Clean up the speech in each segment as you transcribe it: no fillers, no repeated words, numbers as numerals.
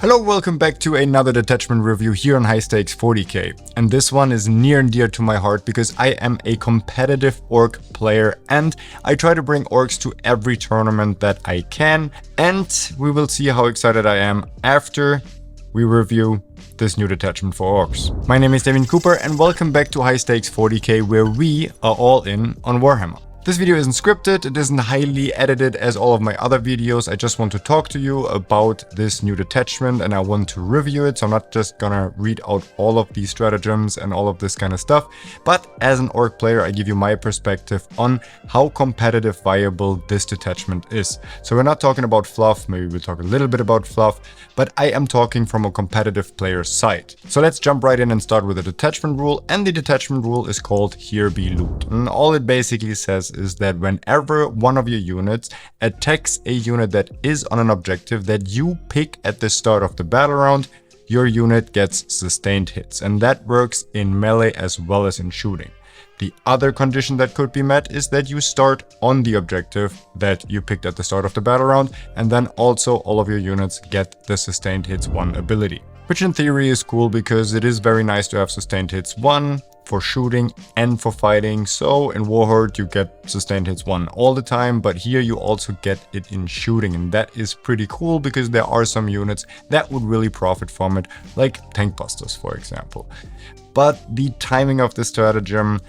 Hello, welcome back to another detachment review here on High Stakes 40k. And this one is near and dear to my heart because I am a competitive orc player and I try to bring orcs to every tournament that I can. And we will see how excited I am after we review this new detachment for orcs. My name is Damien Cooper and welcome back to High Stakes 40k, where we are all in on Warhammer. This video isn't scripted, it isn't highly edited as all of my other videos. I just want to talk to you about this new detachment and I want to review it. So I'm not just gonna read out all of these stratagems and all of this kind of stuff, but as an orc player, I give you my perspective on how competitive viable this detachment is. So we're not talking about fluff, maybe we'll talk a little bit about fluff, but I am talking from a competitive player side. So let's jump right in and start with the detachment rule, and the detachment rule is called Here Be Loot. And all it basically says is that whenever one of your units attacks a unit that is on an objective that you pick at the start of the battle round, your unit gets sustained hits, and that works in melee as well as in shooting. The other condition that could be met is that you start on the objective that you picked at the start of the battle round, and then also all of your units get the sustained hits 1 ability. Which in theory is cool because it is very nice to have sustained hits 1 for shooting and for fighting. So in Warhorde you get sustained hits 1 all the time, but here you also get it in shooting, and that is pretty cool because there are some units that would really profit from it, like tank busters for example. But the timing of this stratagem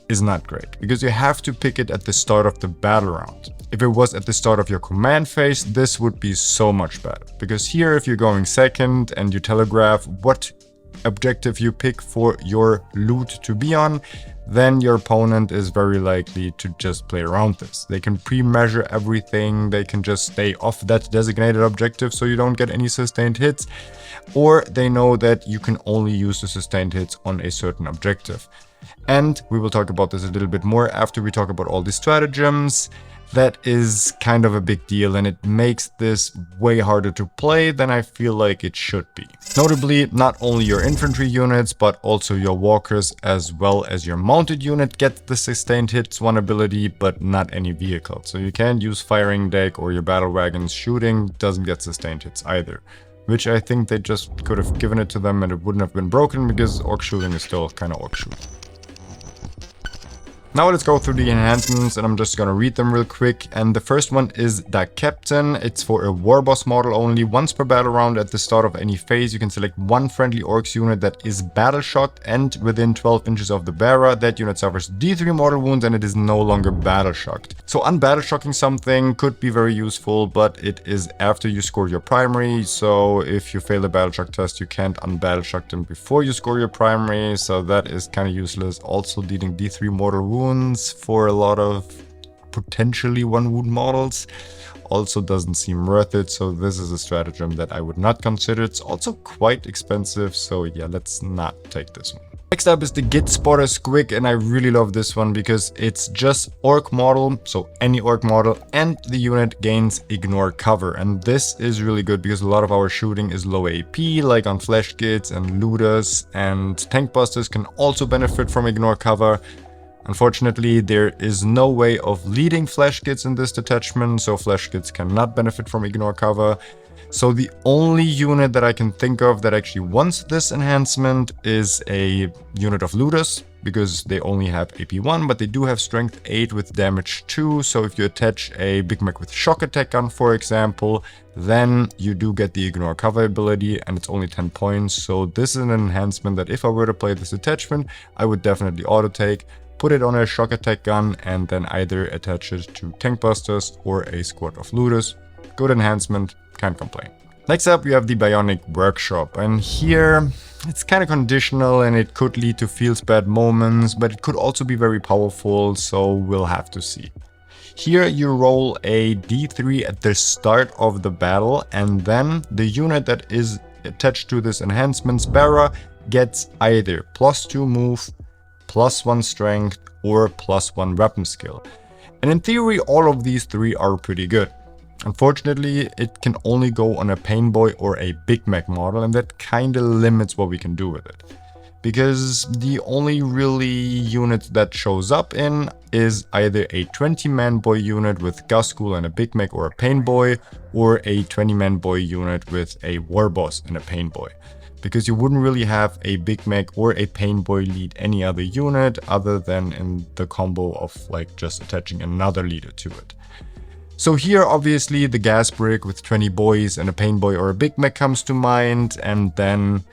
is not great because you have to pick it at the start of the battle round. If it was at the start of your command phase, this would be so much better, because here if you're going second and you telegraph what objective you pick for your loot to be on, then your opponent is very likely to just play around this. They can pre-measure everything, they can just stay off that designated objective so you don't get any sustained hits, or they know that you can only use the sustained hits on a certain objective. And we will talk about this a little bit more after we talk about all the stratagems. That is kind of a big deal, and it makes this way harder to play than I feel like it should be. Notably, not only your infantry units, but also your walkers as well as your mounted unit get the sustained hits 1 ability, but not any vehicle. So you can't use firing deck or your battle wagons. Shooting doesn't get sustained hits either, which I think they just could have given it to them and it wouldn't have been broken, because orc shooting is still kind of orc shooting. Now let's go through the enhancements, and I'm just gonna read them real quick. And the first one is the Captain. It's for a war boss model only. Once per battle round at the start of any phase, you can select 1 friendly orcs unit that is battle shocked and within 12 inches of the bearer. That unit suffers D3 mortal wounds and it is no longer battle shocked. So unbattle shocking something could be very useful, but it is after you score your primary. So if you fail a battle shock test, you can't unbattle shock them before you score your primary. So that is kind of useless. Also dealing D3 mortal wounds for a lot of potentially 1 wound models also doesn't seem worth it, so this is a stratagem that I would not consider. It's also quite expensive, so yeah, let's not take this one. Next up is the Git Spotter Squig, and I really love this one because it's just orc model, so any orc model, and the unit gains ignore cover. And this is really good because a lot of our shooting is low AP, like on flesh kits and looters, and tank busters can also benefit from ignore cover. Unfortunately, there is no way of leading flesh kits in this detachment, so flesh kits cannot benefit from ignore cover. So the only unit that I can think of that actually wants this enhancement is a unit of looters, because they only have AP 1, but they do have strength 8 with damage 2. So if you attach a Big Mac with shock attack gun, for example, then you do get the ignore cover ability, and it's only 10 points. So this is an enhancement that if I were to play this detachment, I would definitely auto take. Put it on a shock attack gun and then either attach it to tank busters or a squad of looters. Good enhancement, can't complain. Next up we have the Bionic Workshop, and here it's kind of conditional and it could lead to feels bad moments, but it could also be very powerful, so we'll have to see. Here you roll a D3 at the start of the battle, and then the unit that is attached to this enhancement's bearer gets either +2 move, +1 strength, or +1 weapon skill. And in theory, all of these 3 are pretty good. Unfortunately, it can only go on a Pain Boy or a Big Mac model, and that kinda limits what we can do with it. because the only really unit that shows up in is either a 20-man boy unit with Gusgul and a Big Mech or a Pain Boy, or a 20-man boy unit with a War Boss and a Pain Boy. Because you wouldn't really have a Big Mech or a Pain Boy lead any other unit other than in the combo of like just attaching another leader to it. So here obviously the gas brick with 20 boys and a Pain Boy or a Big Mech comes to mind, and then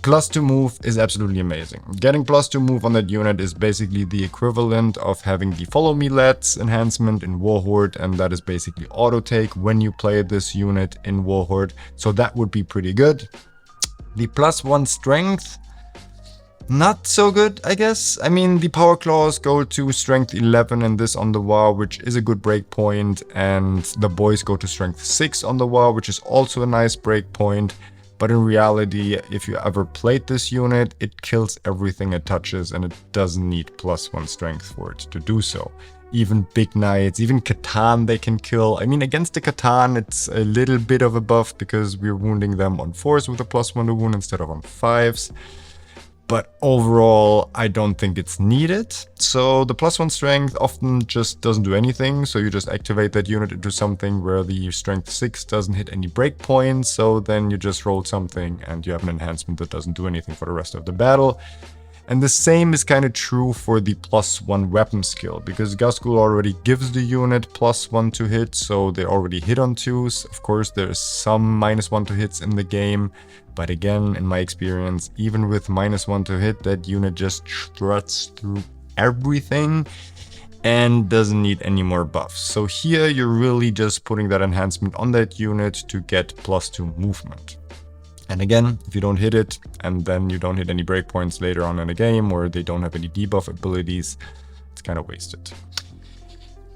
+2 move is absolutely amazing. Getting +2 move on that unit is basically the equivalent of having the Follow Me Lads enhancement in Warhorde, and that is basically auto take when you play this unit in Warhorde, so that would be pretty good. The +1 strength, not so good, I guess. I mean, the power claws go to strength 11 and this on the WoW, which is a good breakpoint, and the boys go to strength 6 on the WoW, which is also a nice breakpoint. But in reality, if you ever played this unit, it kills everything it touches and it doesn't need +1 strength for it to do so. Even Big Knights, even Catan they can kill. I mean, against the Catan, it's a little bit of a buff because we're wounding them on 4s with a +1 to wound instead of on 5s. But overall, I don't think it's needed. So the +1 strength often just doesn't do anything. So you just activate that unit into something where the strength 6 doesn't hit any breakpoints. So then you just roll something and you have an enhancement that doesn't do anything for the rest of the battle. And the same is kind of true for the +1 weapon skill, because Gusgul already gives the unit +1 to hit, so they already hit on 2s. Of course, there's some -1 to hits in the game, but again, in my experience, even with -1 to hit, that unit just struts through everything and doesn't need any more buffs. So here, you're really just putting that enhancement on that unit to get +2 movement. And again, if you don't hit it, and then you don't hit any breakpoints later on in the game, or they don't have any debuff abilities, it's kind of wasted.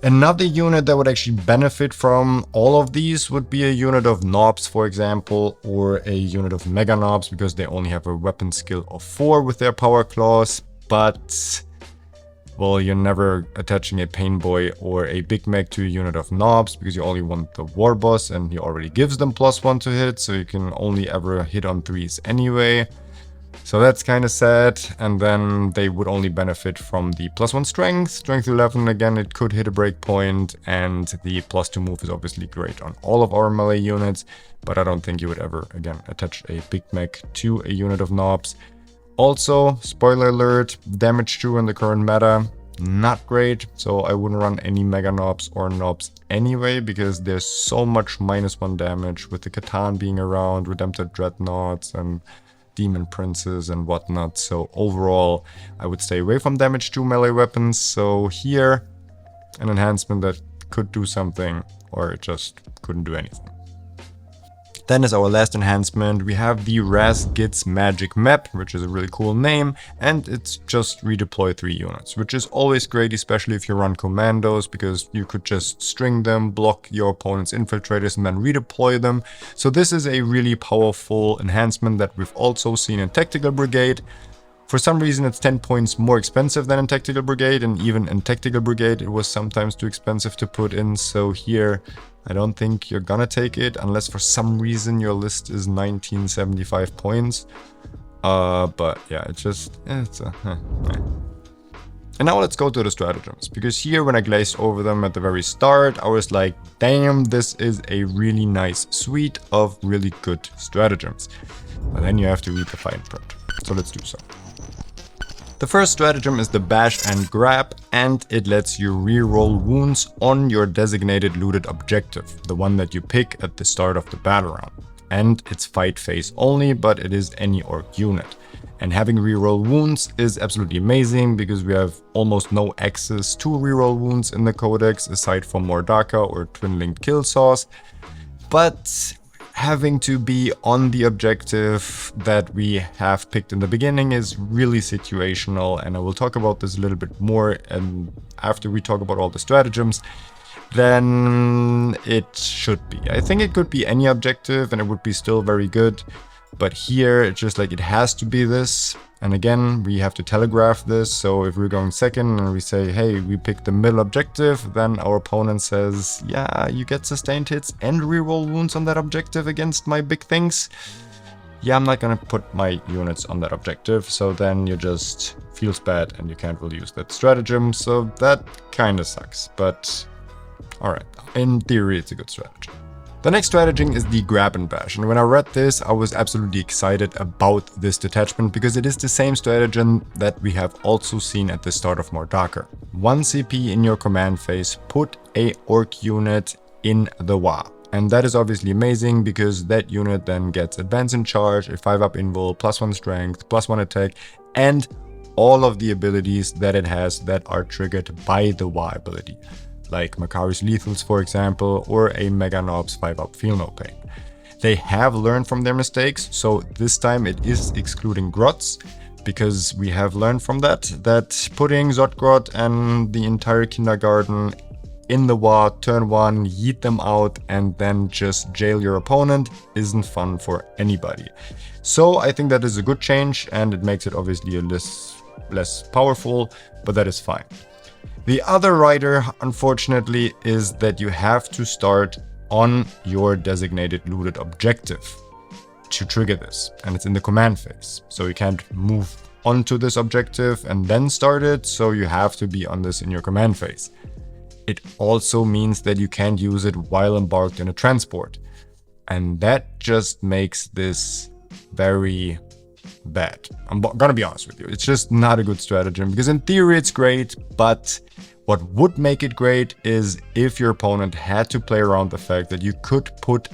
Another unit that would actually benefit from all of these would be a unit of Knobs, for example, or a unit of Mega Knobs, because they only have a weapon skill of 4 with their power claws, but well, you're never attaching a Pain Boy or a Big Mech to a unit of Knobs because you only want the War Boss and he already gives them +1 to hit, so you can only ever hit on 3s anyway. So that's kind of sad, and then they would only benefit from the +1 strength. Strength 11, again, it could hit a breakpoint, and the +2 move is obviously great on all of our melee units, but I don't think you would ever, again, attach a Big Mech to a unit of Knobs. Also, spoiler alert, damage 2 in the current meta, not great, so I wouldn't run any Mega Knobs or Knobs anyway, because there's so much -1 damage with the Catan being around, Redempted Dreadnoughts and Demon Princes and whatnot. So overall, I would stay away from damage 2 melee weapons. So here, an enhancement that could do something, or it just couldn't do anything. Then as our last enhancement, we have the Razgit's Magic Map, which is a really cool name, and it's just redeploy 3 units, which is always great, especially if you run commandos, because you could just string them, block your opponent's infiltrators, and then redeploy them. So this is a really powerful enhancement that we've also seen in Tactical Brigade. For some reason, it's 10 points more expensive than in Tactical Brigade, and even in Tactical Brigade, it was sometimes too expensive to put in. So here, I don't think you're gonna take it unless for some reason your list is 1975 points. But yeah, And now let's go to the stratagems, because here when I glazed over them at the very start, I was like, damn, this is a really nice suite of really good stratagems. But then you have to read the fine print. So let's do so. The first stratagem is the Bash and Grab, and it lets you reroll wounds on your designated looted objective, the one that you pick at the start of the battle round. And it's fight phase only, but it is any orc unit. And having reroll wounds is absolutely amazing, because we have almost no access to reroll wounds in the codex, aside from Mordaka or Twin-Linked Kill Saws. But having to be on the objective that we have picked in the beginning is really situational, and I will talk about this a little bit more and after we talk about all the stratagems than it should be. I think it could be any objective and it would be still very good, but here it's just like it has to be this. And again, we have to telegraph this, so if we're going second and we say, hey, we picked the middle objective, then our opponent says, yeah, you get sustained hits and reroll wounds on that objective against my big things. yeah, I'm not gonna put my units on that objective, so then you just feels bad and you can't really use that stratagem, so that kinda sucks, but alright, in theory it's a good strategy. The next stratagem is the grab and bash, and when I read this I was absolutely excited about this detachment because it is the same stratagem that we have also seen at the start of Mordaka. 1 CP in your command phase, put a orc unit in the WA. And that is obviously amazing because that unit then gets advance in charge, a 5-up invul, +1 strength, +1 attack, and all of the abilities that it has that are triggered by the WA ability. Like Makari's Lethals, for example, or a Mega Nob's 5-up Feel No Pain. They have learned from their mistakes, so this time it is excluding Grots, because we have learned from that putting Zodgrot and the entire kindergarten in the WA, turn 1, yeet them out, and then just jail your opponent isn't fun for anybody. So I think that is a good change, and it makes it obviously a less powerful, but that is fine. The other rider, unfortunately, is that you have to start on your designated looted objective to trigger this, and it's in the command phase. So you can't move onto this objective and then start it, so you have to be on this in your command phase. It also means that you can't use it while embarked in a transport. And that just makes this very bad. I'm gonna be honest with you. It's just not a good stratagem because in theory it's great, but what would make it great is if your opponent had to play around the fact that you could put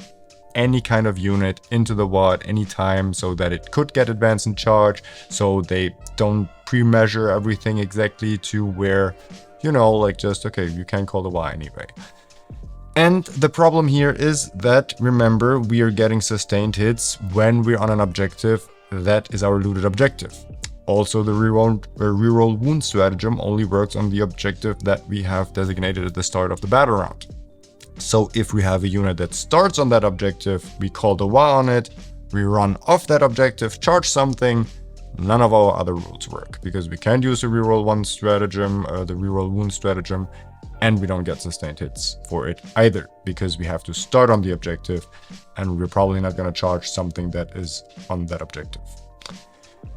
any kind of unit into the WA at any time so that it could get advance in charge, so they don't pre-measure everything exactly to where, you know, like just, okay, you can't call the WA anyway. And the problem here is that, remember, we are getting sustained hits when we're on an objective that is our looted objective. Also, the reroll wound stratagem only works on the objective that we have designated at the start of the battle round. So if we have a unit that starts on that objective, we call the WA on it, we run off that objective, charge something, none of our other rules work because we can't use the reroll one stratagem, the reroll wound stratagem, and we don't get sustained hits for it either because we have to start on the objective and we're probably not going to charge something that is on that objective.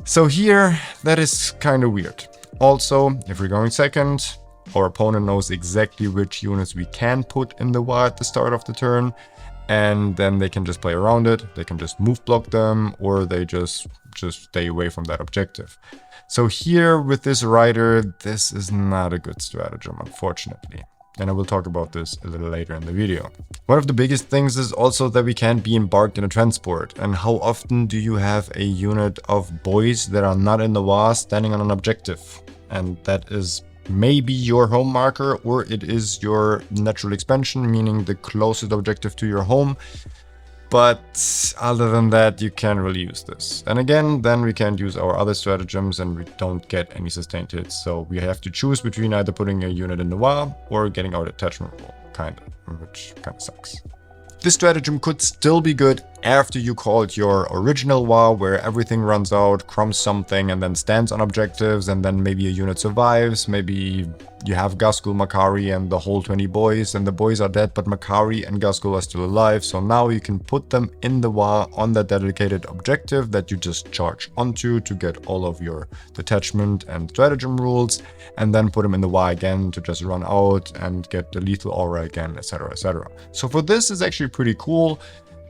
So here, that is kind of weird. Also, if we're going second, our opponent knows exactly which units we can put in the WA at the start of the turn, and then they can just play around it. They can just move block them, or they just stay away from that objective. So here with this rider, this is not a good stratagem, unfortunately. And I will talk about this a little later in the video. One of the biggest things is also that we can't be embarked in a transport. And how often do you have a unit of boys that are not in the WA standing on an objective? And that is maybe your home marker, or it is your natural expansion, meaning the closest objective to your home. But other than that, you can't really use this. And again, then we can't use our other stratagems and we don't get any sustained hits. So we have to choose between either putting a unit in the WA or getting our detachment roll, which kind of sucks. This stratagem could still be good after you called your original WA, where everything runs out, crumbs something, and then stands on objectives, and then maybe a unit survives. Maybe you have Gaskul, Makari, and the whole 20 boys, and the boys are dead, but Makari and Gaskul are still alive. So now you can put them in the WA on that dedicated objective that you just charge onto to get all of your detachment and stratagem rules, and then put them in the WA again to just run out and get the lethal aura again, etc, etc. So for this is actually pretty cool,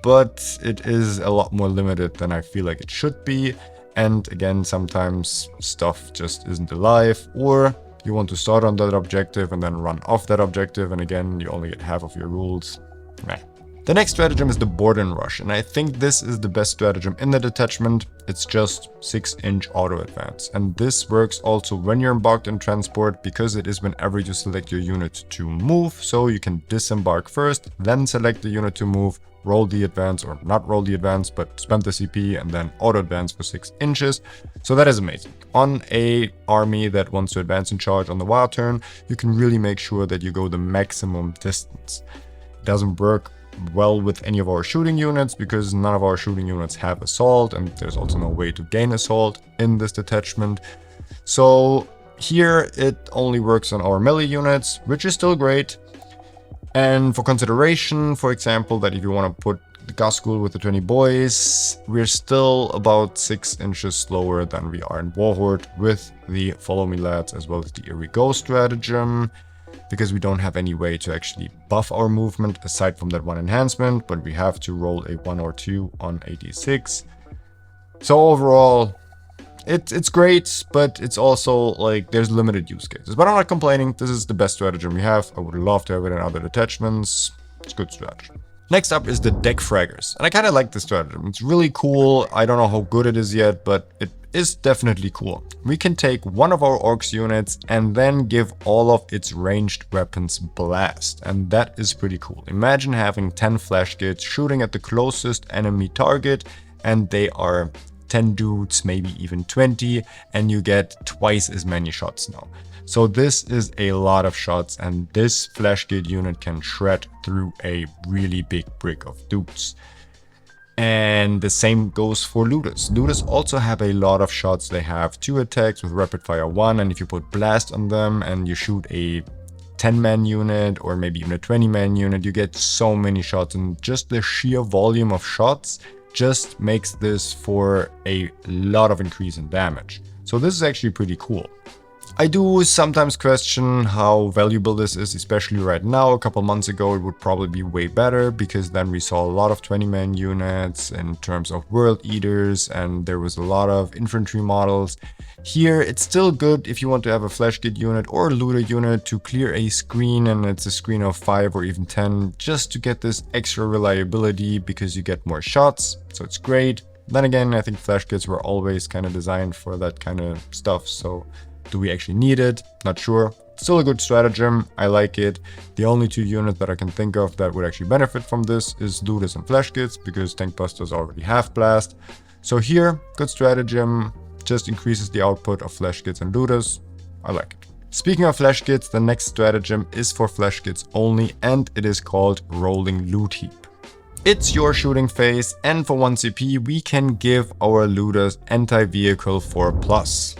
but it is a lot more limited than I feel like it should be. And again, sometimes stuff just isn't alive, or you want to start on that objective and then run off that objective, and again, you only get half of your rules. Meh. The next stratagem is the board and rush, and I think this is the best stratagem in the detachment. It's just 6-inch auto advance, and this works also when you're embarked in transport, because it is whenever you select your unit to move. So you can disembark first, then select the unit to move, roll the advance, or not roll the advance, but spend the CP and then auto advance for 6 inches. So that is amazing. On a army that wants to advance in charge on the WA turn, you can really make sure that you go the maximum distance. It doesn't work well with any of our shooting units because none of our shooting units have assault, and there's also no way to gain assault in this detachment. So here it only works on our melee units, which is still great. And for consideration, for example, that if you want to put the Gas School with the 20 boys, we're still about 6 inches slower than we are in Warhorde with the Follow Me Lads as well as the Here We Go stratagem, because we don't have any way to actually buff our movement aside from that one enhancement, but we have to roll a 1 or 2 on 86. So overall, it's great, but it's also like there's limited use cases. But I'm not complaining. This is the best stratagem we have. I would love to have it in other detachments. It's a good stratagem. Next up is the Deck Fraggers. And I kind of like this stratagem. It's really cool. I don't know how good it is yet, but it is definitely cool. We can take one of our ORKS units and then give all of its ranged weapons blast. And that is pretty cool. Imagine having 10 flash kits shooting at the closest enemy target, and they are 10 dudes, maybe even 20, and you get twice as many shots now. So this is a lot of shots, and this flash kit unit can shred through a really big brick of dudes. And the same goes for looters. Looters also have a lot of shots. They have 2 attacks with rapid fire 1, and if you put blast on them and you shoot a 10-man unit or maybe even a 20-man unit, you get so many shots, and just the sheer volume of shots just makes this for a lot of increase in damage. So this is actually pretty cool. I do sometimes question how valuable this is, especially right now. A couple months ago, it would probably be way better, because then we saw a lot of 20-man units in terms of World Eaters, and there was a lot of infantry models. Here, it's still good if you want to have a flash kit unit or a looter unit to clear a screen, and it's a screen of 5 or even 10, just to get this extra reliability, because you get more shots, so it's great. Then again, I think flash kits were always kind of designed for that kind of stuff, so do we actually need it? Not sure. Still a good stratagem. I like it. The only 2 units that I can think of that would actually benefit from this is looters and flash kits, because tank busters already have blast. So here, good stratagem. Just increases the output of flash kits and looters. I like it. Speaking of flash kits, the next stratagem is for flash kits only, and it is called Rolling Loot Heap. It's your shooting phase, and for 1 CP we can give our looters anti-vehicle 4+.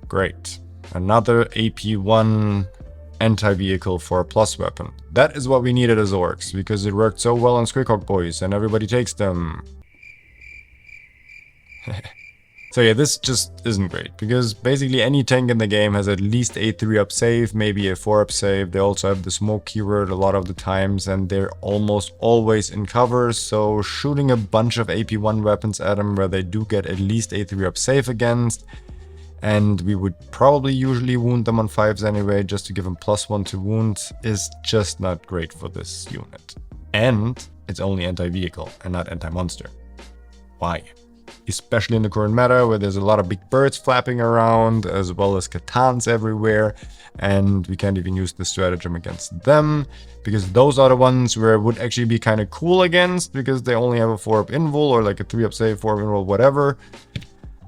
Great. Another AP1 anti-vehicle 4+ weapon. That is what we needed as ORKS, because it worked so well on Squickhawk boys and everybody takes them. So yeah, this just isn't great, because basically any tank in the game has at least a 3-up save, maybe a 4-up save. They also have the smoke keyword a lot of the times, and they're almost always in cover, so shooting a bunch of AP1 weapons at them where they do get at least a 3-up save against, and we would probably usually wound them on 5s anyway, just to give them +1 to wound, is just not great for this unit. And it's only anti-vehicle and not anti-monster. Why? Especially in the current meta, where there's a lot of big birds flapping around, as well as Katans everywhere, and we can't even use the stratagem against them, because those are the ones where it would actually be kind of cool against, because they only have a 4-up invul, or like a 3-up save, 4-up invul, whatever.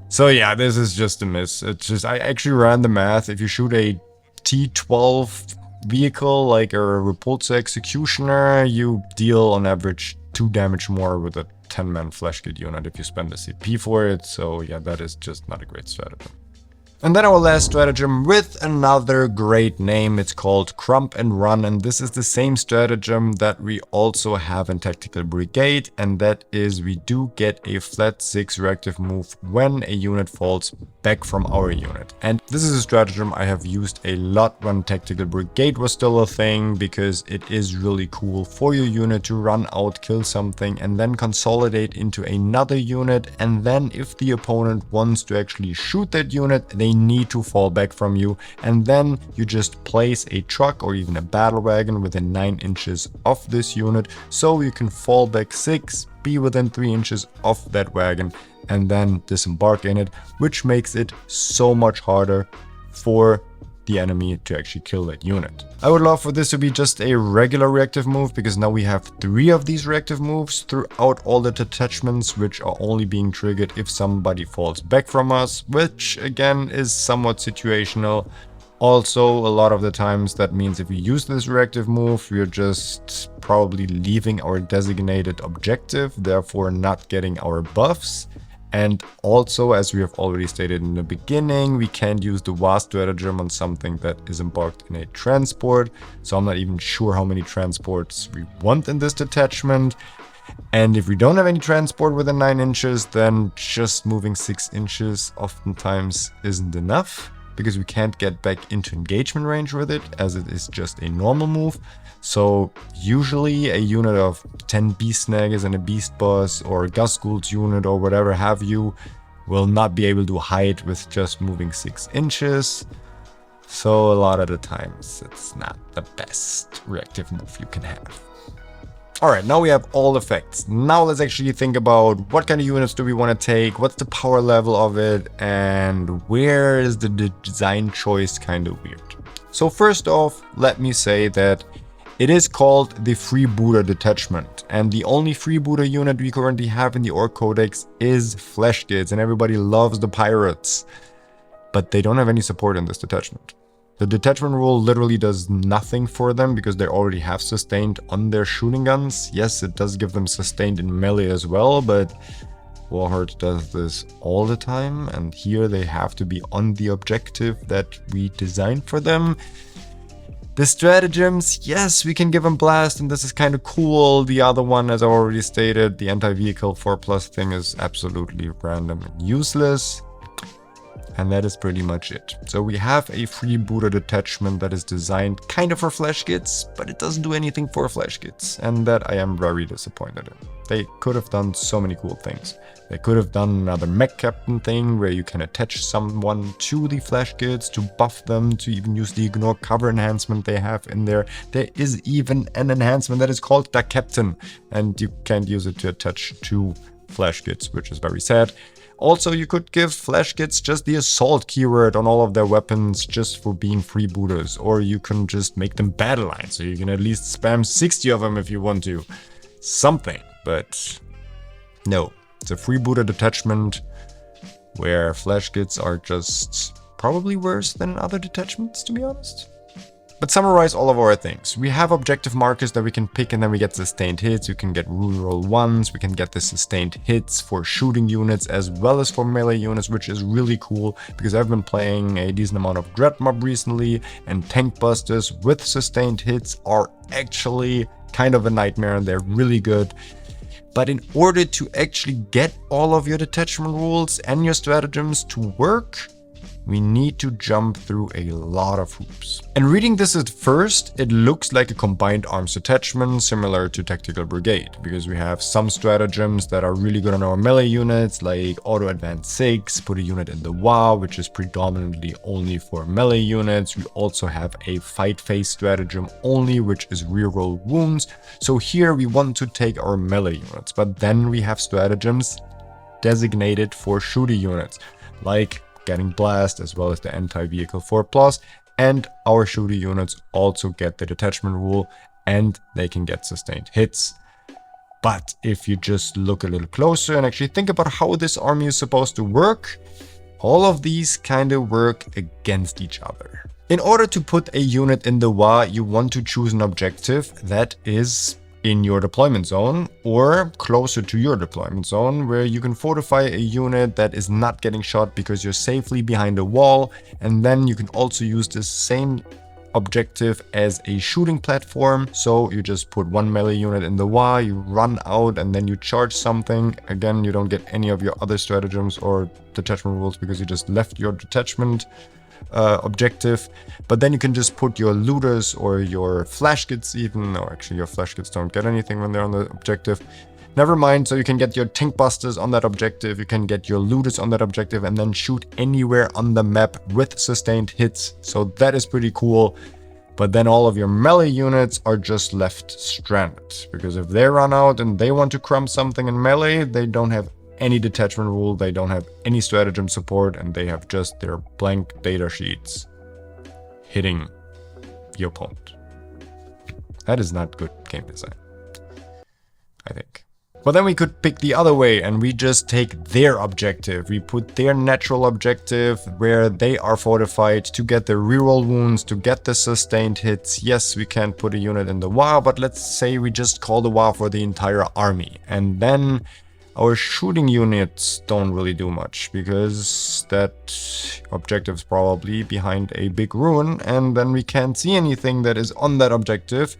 So yeah, this is just a miss. It's just, I actually ran the math. If you shoot a T12 vehicle, like a Repulsor Executioner, you deal on average 2 damage more with a 10-man flash kit unit if you spend the CP for it. So yeah, that is just not a great stratagem. And then our last stratagem with another great name. It's called Crump and Run, and this is the same stratagem that we also have in Tactical Brigade, and that is we do get a flat 6 reactive move when a unit falls back from our unit. And this is a stratagem I have used a lot when Tactical Brigade was still a thing, because it is really cool for your unit to run out, kill something, and then consolidate into another unit, and then if the opponent wants to actually shoot that unit, they need to fall back from you, and then you just place a truck or even a battle wagon within 9 inches of this unit, so you can fall back 6, be within 3 inches of that wagon, and then disembark in it, which makes it so much harder for the enemy to actually kill that unit. I would love for this to be just a regular reactive move, because now we have 3 of these reactive moves throughout all the detachments, which are only being triggered if somebody falls back from us, which again is somewhat situational. Also, a lot of the times that means if we use this reactive move, we're just probably leaving our designated objective, therefore not getting our buffs. And also, as we have already stated in the beginning, we can't use the WA stratagem on something that is embarked in a transport. So I'm not even sure how many transports we want in this detachment. And if we don't have any transport within 9 inches, then just moving 6 inches oftentimes isn't enough, because we can't get back into engagement range with it, as it is just a normal move. So usually a unit of 10 beast snaggers and a beast boss, or a Gusgul's unit or whatever have you, will not be able to hide with just moving 6 inches. So a lot of the times it's not the best reactive move you can have. Alright, now we have all effects. Now let's actually think about what kind of units do we want to take, what's the power level of it, and where is the design choice kind of weird. So first off, let me say that it is called the Freebooter Detachment, and the only Freebooter unit we currently have in the Orc Codex is Fleshkids, and everybody loves the pirates. But they don't have any support in this detachment. The detachment rule literally does nothing for them because they already have sustained on their shooting guns. Yes, it does give them sustained in melee as well, but Warheart does this all the time, and here they have to be on the objective that we designed for them. The stratagems, yes, we can give them blast, and this is kind of cool. The other one, as I already stated, the anti-vehicle 4+ thing is absolutely random and useless. And that is pretty much it. So we have a Freebooter detachment that is designed kind of for Fleshkids, but it doesn't do anything for Fleshkids, and that I am very disappointed in. They could have done so many cool things. They could have done another mech captain thing where you can attach someone to the Fleshkids to buff them, to even use the ignore cover enhancement they have in there. There is even an enhancement that is called the captain, and you can't use it to attach to Fleshkids, which is very sad. Also, you could give Fleshkids just the assault keyword on all of their weapons just for being freebooters, or you can just make them battle lines, so you can at least spam 60 of them if you want to. Something, but no. It's a freebooter detachment where Fleshkids are just probably worse than other detachments, to be honest. But summarize all of our things. We have objective markers that we can pick, and then we get sustained hits. We can get reroll ones. We can get the sustained hits for shooting units as well as for melee units, which is really cool because I've been playing a decent amount of Dread Mob recently, and tank busters with sustained hits are actually kind of a nightmare, and they're really good. But in order to actually get all of your detachment rules and your stratagems to work, we need to jump through a lot of hoops. And reading this at first, it looks like a combined arms detachment similar to Tactical Brigade, because we have some stratagems that are really good on our melee units, like Auto Advance 6, put a unit in the WA, which is predominantly only for melee units. We also have a fight phase stratagem only, which is reroll wounds. So here we want to take our melee units, but then we have stratagems designated for shooter units, like getting blast as well as the anti-vehicle 4+, and our shooter units also get the detachment rule and they can get sustained hits. But if you just look a little closer and actually think about how this army is supposed to work, all of these kind of work against each other. In order to put a unit in the WA, you want to choose an objective that is in your deployment zone or closer to your deployment zone, where you can fortify a unit that is not getting shot because you're safely behind a wall. And then you can also use the same objective as a shooting platform. So you just put one melee unit in the WA, you run out, and then you charge something. Again, you don't get any of your other stratagems or detachment rules because you just left your detachment objective. But then you can just put your looters or your Fleshkids even, or actually your Fleshkids don't get anything when they're on the objective. Never mind, so you can get your tank busters on that objective, you can get your looters on that objective, and then shoot anywhere on the map with sustained hits. So that is pretty cool. But then all of your melee units are just left stranded, because if they run out and they want to crumb something in melee, they don't have any detachment rule, they don't have any stratagem support, and they have just their blank data sheets hitting your opponent. That is not good game design, I think. But then we could pick the other way and we just take their objective. We put their natural objective where they are fortified to get the reroll wounds, to get the sustained hits. Yes, we can put a unit in the WA, but let's say we just call the WA for the entire army. And then Our shooting units don't really do much because that objective's probably behind a big ruin and then we can't see anything that is on that objective.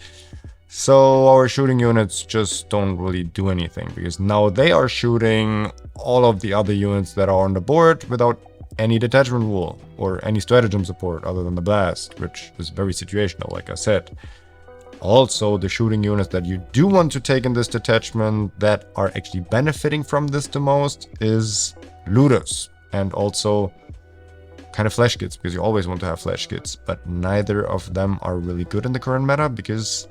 So our shooting units just don't really do anything because now they are shooting all of the other units that are on the board without any detachment rule or any stratagem support other than the blast, which is very situational, like I said. Also, the shooting units that you do want to take in this detachment that are actually benefiting from this the most is looters and also kind of flash kits, because you always want to have flash kits, but neither of them are really good in the current meta because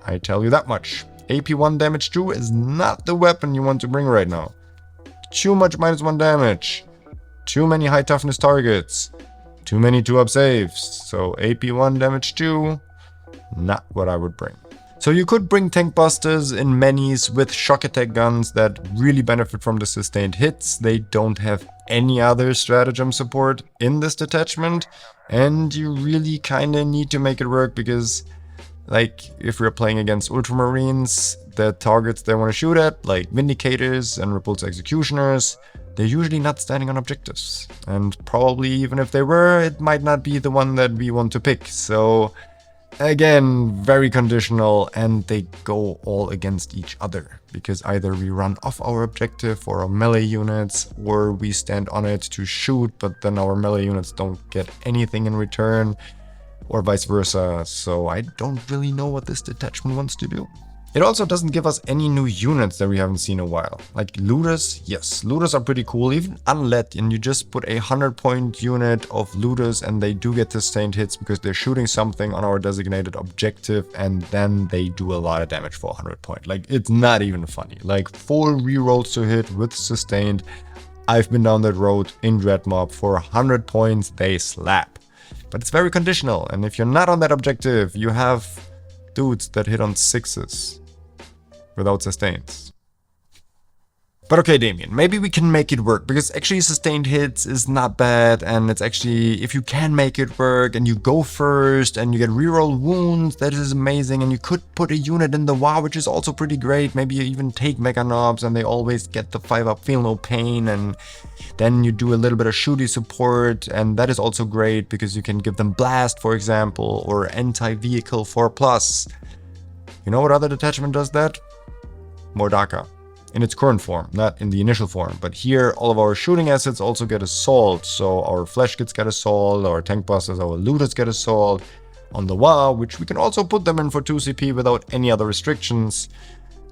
I tell you that much. AP1 damage 2 is not the weapon you want to bring right now. Too much -1 damage. Too many high toughness targets. Too many 2-up saves. So AP1 damage 2, not what I would bring. So you could bring tank busters in minis with shock attack guns that really benefit from the sustained hits. They don't have any other stratagem support in this detachment. And you really kind of need to make it work because, like, if we're playing against Ultramarines, the targets they want to shoot at, like Vindicators and Repulse Executioners, they're usually not standing on objectives. And probably even if they were, it might not be the one that we want to pick. So again, very conditional, and they go all against each other. Because either we run off our objective for our melee units, or we stand on it to shoot, but then our melee units don't get anything in return, or vice versa. So I don't really know what this detachment wants to do. It also doesn't give us any new units that we haven't seen in a while. Like looters, yes, looters are pretty cool, even unlet, and you just put a 100-point unit of looters and they do get sustained hits because they're shooting something on our designated objective and then they do a lot of damage for 100 point. Like, it's not even funny. Like 4 rerolls to hit with sustained. I've been down that road in Dreadmob. For 100 points, they slap. But it's very conditional, and if you're not on that objective, you have dudes that hit on 6s. Without sustains. But okay, Damien, maybe we can make it work, because actually sustained hits is not bad, and it's actually, if you can make it work, and you go first, and you get reroll wounds, that is amazing, and you could put a unit in the WoW, which is also pretty great. Maybe you even take Mega Knobs, and they always get the 5-up, feel no pain, and then you do a little bit of shooty support, and that is also great, because you can give them Blast, for example, or Anti-Vehicle 4+. You know what other detachment does that? Mordaka, in its current form, not in the initial form. But here, all of our shooting assets also get assault. So our flash kits get assault, our tank busters, our looters get assault on the WoW, which we can also put them in for 2 CP without any other restrictions,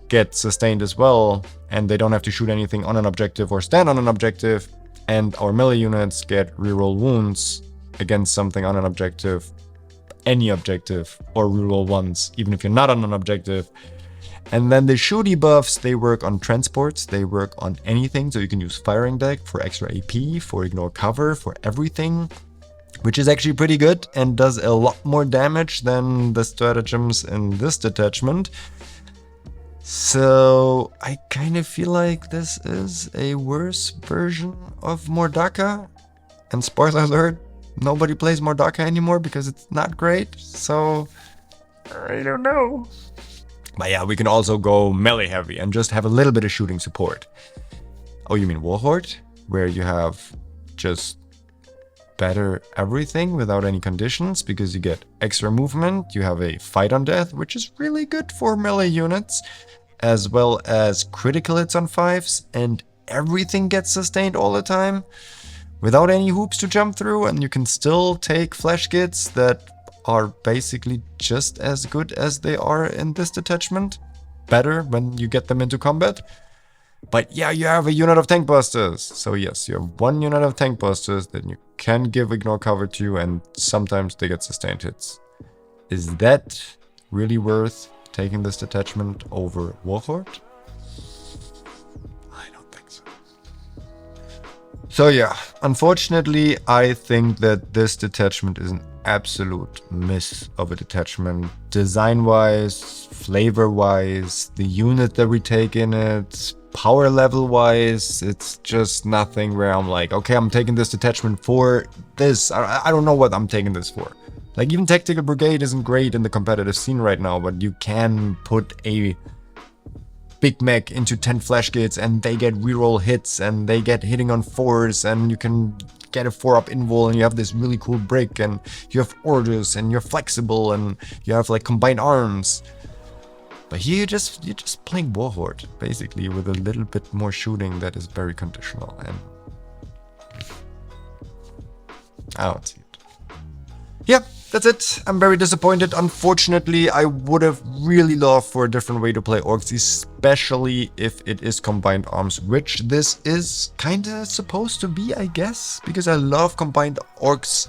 get sustained as well, and they don't have to shoot anything on an objective or stand on an objective. And our melee units get reroll wounds against something on an objective, any objective, or reroll ones, even if you're not on an objective. And then the shooty buffs, they work on transports, they work on anything, so you can use firing deck for extra AP, for ignore cover, for everything, which is actually pretty good and does a lot more damage than the stratagems in this detachment. So I kind of feel like this is a worse version of Mordaka, and spoiler alert, nobody plays Mordaka anymore because it's not great, so I don't know. But yeah, we can also go melee heavy and just have a little bit of shooting support. Oh, you mean Warhorde? Where you have just better everything without any conditions because you get extra movement, you have a fight on death, which is really good for melee units, as well as critical hits on 5s, and everything gets sustained all the time without any hoops to jump through, and you can still take flash kits that are basically just as good as they are in this detachment. Better when you get them into combat. But yeah, you have a unit of tank busters. So yes, you have 1 unit of tank busters that you can give ignore cover to, and sometimes they get sustained hits. Is that really worth taking this detachment over Warhorde? I don't think so. So yeah, unfortunately, I think that this detachment is an absolute miss of a detachment. Design-wise, flavor-wise, the unit that we take in it, power level-wise, it's just nothing where I'm like, okay, I'm taking this detachment for this. I don't know what I'm taking this for. Like, even Tactical Brigade isn't great in the competitive scene right now, but you can put a Big Mech into 10 flash kits and they get reroll hits and they get hitting on 4s and you can get a 4-up invul and you have this really cool brick and you have orders and you're flexible and you have like combined arms. But here you're just playing Warhorde basically with a little bit more shooting that is very conditional, and I don't see it. Yeah, that's it. I'm very disappointed. Unfortunately, I would have really loved for a different way to play orcs, especially if it is combined arms, which this is kinda supposed to be, I guess, because I love combined orcs.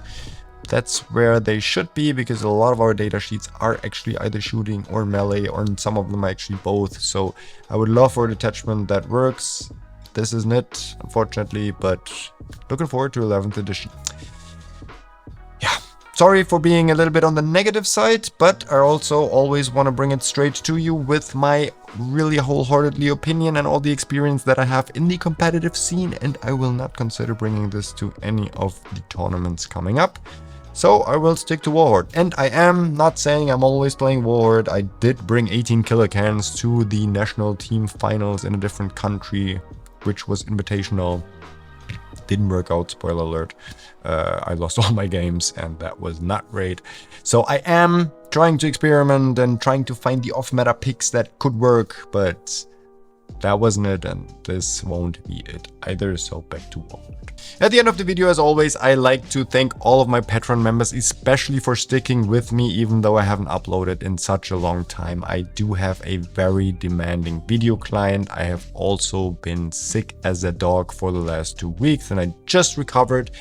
That's where they should be, because a lot of our data sheets are actually either shooting or melee, or some of them are actually both. So I would love for a detachment that works. This isn't it, unfortunately, but looking forward to 11th edition. Yeah, sorry for being a little bit on the negative side, but I also always want to bring it straight to you with my really wholeheartedly opinion and all the experience that I have in the competitive scene, and I will not consider bringing this to any of the tournaments coming up. So I will stick to Warhorde. And I am not saying I'm always playing Warhorde. I did bring 18 kilocans to the national team finals in a different country, which was invitational. Didn't work out, spoiler alert. I lost all my games and that was not great. So I am trying to experiment and trying to find the off-meta picks that could work, but that wasn't it, and this won't be it either, so back to Warhorde. At the end of the video, as always, I like to thank all of my Patreon members, especially for sticking with me, even though I haven't uploaded in such a long time. I do have a very demanding video client. I have also been sick as a dog for the last 2 weeks, and I just recovered.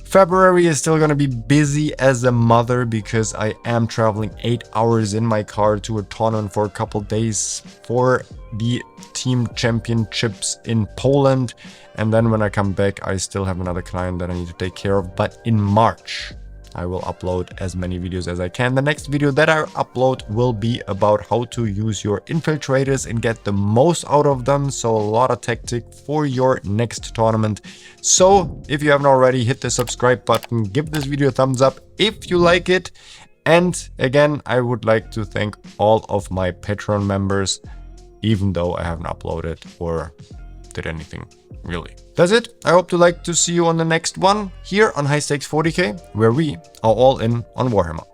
February is still gonna be busy as a mother because I am traveling 8 hours in my car to a tournament for a couple days for the team championships in Poland. And then when I come back, I still have another client that I need to take care of. But in March, I will upload as many videos as I can. The next video that I upload will be about how to use your infiltrators and get the most out of them. So a lot of tactic for your next tournament. So if you haven't already, hit the subscribe button, give this video a thumbs up if you like it. And again, I would like to thank all of my Patreon members, even though I haven't uploaded or did anything really. That's it. I hope to see you on the next one here on High Stakes 40K, where we are all in on Warhammer.